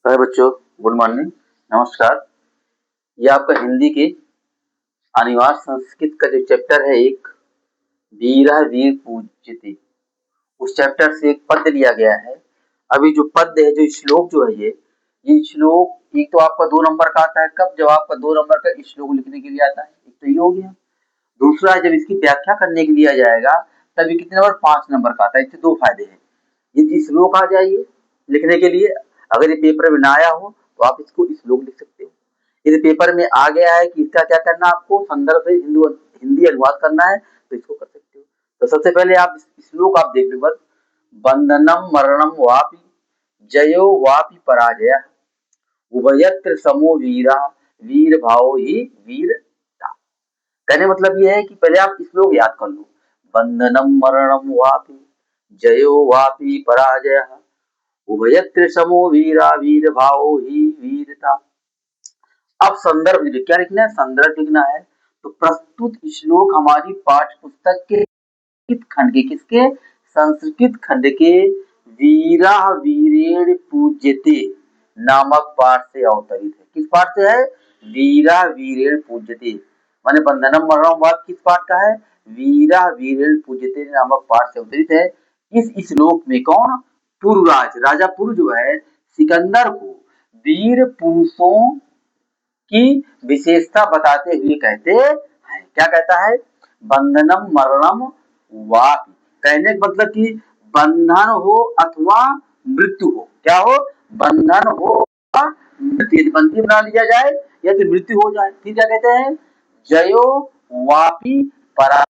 Hello बच्चों, good morning, नमस्कार। ये आपका हिंदी के अनिवार्य संस्कृत का जो चैप्टर है एक वीरा वीर पूज्यते, उस चैप्टर से एक पद्य लिया गया है। अभी जो पद्य है, जो श्लोक जो है ये श्लोक एक तो आपका 2 नंबर का आता है। कब? जब आपका 2 नंबर का श्लोक लिखने के लिए आता है। एक तो ये हो गया। दूसरा, जब इसकी व्याख्या करने के लिए आ जाएगा तब ये कितने नंबर? 5 नंबर का आता है। इससे 2 फायदे हैं। यदि श्लोक आ जाइए लिखने के लिए, अगर ये पेपर में ना आया हो तो आप इसको श्लोक लिख सकते हो। यदि पेपर में आ गया है कि इसका क्या करना, आपको संदर्भ से हिंदी अनुवाद करना है तो इसको कर सकते हो। तो सबसे पहले आप श्लोक आप देख लो। बस, बंधनम मरणम वापि जयो वापि पराजय उभयत्र समो वीरा वीर भाव ही वीरता। कहने मतलब ये है कि पहले आप श्लोक याद कर लो। बंधनम मरणम वापि जयो वापि पराजय उभयत्र समो वीरा वीर भाव ही वीरता। अब संदर्भ क्या लिखना है? संदर्भ लिखना है। तो प्रस्तुत श्लोक हमारी पाठ्य पुस्तक के खंड के किसके? संस्कृत खंड के वीरा वीरेण पूज्यते नामक पाठ से अवतरित है। किस पाठ से है? वीरा वीरेण पूज्यते। माने बंधनम मरणम वाद किस पाठ का है? वीरा वीरेण पूज्यते नामक पाठ से अवतरित है। इस श्लोक में कौन? पुरुराज, राजा पुरु जो है सिकंदर को वीर पुरुषों की विशेषता बताते हुए कहते हैं। क्या कहता है? बंधनम मरणम वापि। कहने का मतलब कि बंधन हो अथवा मृत्यु हो। क्या हो? बंधन हो अथवा मृत्यु। यदि बंदी बना लिया जाए या तो मृत्यु हो जाए, फिर क्या कहते हैं? जयो वापि परा।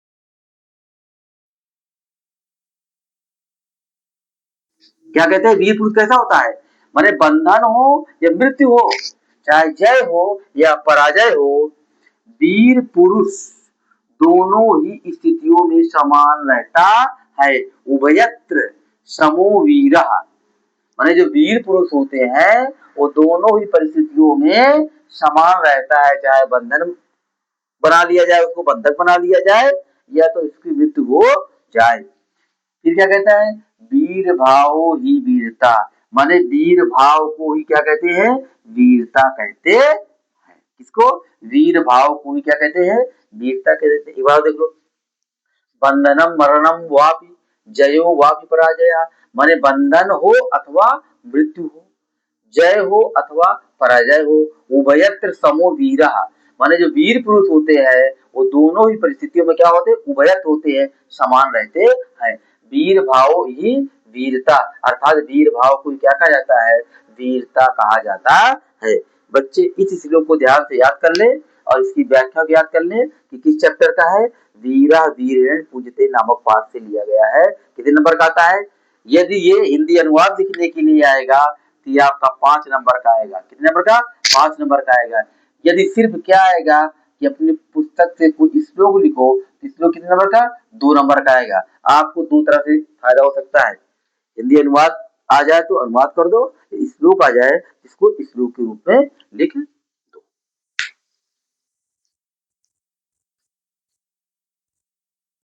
क्या कहते हैं? वीर पुरुष कैसा होता है? माने बंधन हो या मृत्यु हो, चाहे जय हो या पराजय हो, वीर पुरुष दोनों ही स्थितियों में समान रहता है। उभयत्र समो वीरा। माने जो वीर पुरुष होते हैं वो दोनों ही परिस्थितियों में समान रहता है। चाहे बंधन बना लिया जाए, उसको बंधक बना लिया जाए, या तो इसकी मृत्यु हो जाए। फिर क्या कहता है? वीर भाव ही वीरता। माने वीर भाव को ही क्या कहते हैं? वीरता कहते हैं। किसको? वीर भाव को ही क्या कहते हैं? वीरता कहते हैं। एक बार देख लो, बंधनम मरणम वापि जयो वापि पराजय। माने बंधन हो अथवा मृत्यु हो, जय हो अथवा पराजय हो, उभयत्र समो वीरा। माने जो वीर पुरुष होते हैं वो दोनों ही परिस्थितियों में क्या होते हैं? उभयत्र होते हैं, समान रहते हैं। वीर भाव ही वीरता, अर्थात वीर भाव को क्या कहा जाता है? वीरता कहा जाता है। बच्चे इस श्लोक को ध्यान से याद कर ले और इसकी व्याख्या याद कर ले कि किस चैप्टर का है। वीरा वीरेण पूज्यते नामक पाठ से लिया गया है। कितने नंबर का आता है? यदि ये हिंदी अनुवाद लिखने के लिए आएगा तो ये आपका 5 नंबर का आएगा। कितने नंबर का? 5 नंबर का आएगा। यदि सिर्फ क्या आएगा कि अपनी पुस्तक से कोई श्लोक लिखो तो श्लोक कितने नंबर का? 2 नंबर का आएगा। आपको 2 तरह से फायदा हो सकता है। हिंदी अनुवाद आ जाए तो अनुवाद कर दो, श्लोक आ जाए इसको श्लोक के रूप में लिख